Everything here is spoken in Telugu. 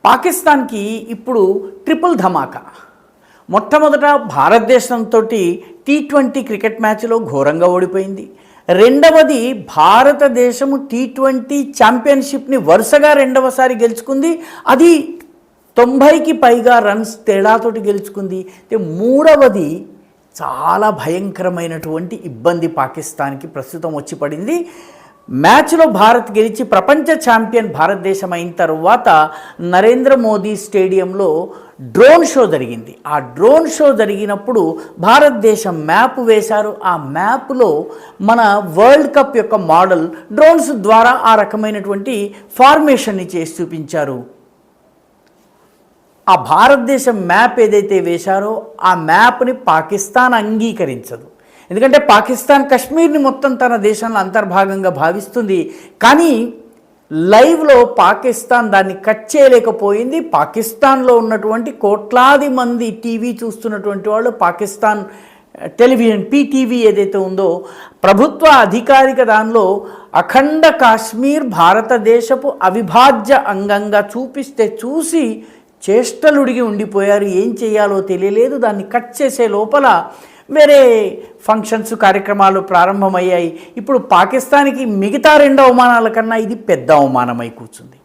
పాకిస్తాన్కి ఇప్పుడు ట్రిపుల్ ధమాకా. మొట్టమొదట భారతదేశంతో T20 క్రికెట్ మ్యాచ్లో ఘోరంగా ఓడిపోయింది. రెండవది భారతదేశము T20 ఛాంపియన్షిప్ని వరుసగా రెండవసారి గెలుచుకుంది. అది 90కి పైగా రన్స్ తేడాతోటి గెలుచుకుంది. మూడవది చాలా భయంకరమైనటువంటి ఇబ్బంది పాకిస్తాన్కి ప్రస్తుతం వచ్చి పడింది. మ్యాచ్లో భారత్ గెలిచి ప్రపంచ ఛాంపియన్ భారతదేశం అయిన తర్వాత నరేంద్ర మోదీ స్టేడియంలో డ్రోన్ షో జరిగింది. ఆ డ్రోన్ షో జరిగినప్పుడు భారతదేశం మ్యాప్ వేశారు. ఆ మ్యాప్లో మన వరల్డ్ కప్ యొక్క మోడల్ డ్రోన్స్ ద్వారా ఆ రకమైనటువంటి ఫార్మేషన్ని చేసి చూపించారు. ఆ భారతదేశం మ్యాప్ ఏదైతే వేశారో ఆ మ్యాప్ని పాకిస్తాన్ అంగీకరించదు. ఎందుకంటే పాకిస్తాన్ కశ్మీర్ని మొత్తం తన దేశంలో అంతర్భాగంగా భావిస్తుంది. కానీ లైవ్లో పాకిస్తాన్ దాన్ని కట్ చేయలేకపోయింది. పాకిస్తాన్లో ఉన్నటువంటి కోట్లాది మంది టీవీ చూస్తున్నటువంటి వాళ్ళు పాకిస్తాన్ టెలివిజన్ PTV ఏదైతే ఉందో ప్రభుత్వ అధికారిక దానిలో అఖండ కాశ్మీర్ భారతదేశపు అవిభాజ్య అంగంగా చూపిస్తే చూసి చేష్టలుడిగి ఉండిపోయారు. ఏం చేయాలో తెలియలేదు. దాన్ని కట్ చేసే లోపల వేరే ఫంక్షన్స్ కార్యక్రమాలు ప్రారంభమయ్యాయి. ఇప్పుడు పాకిస్తాన్కి మిగతా 2 అవమానాల కన్నా ఇది పెద్ద అవమానమై కూర్చుంది.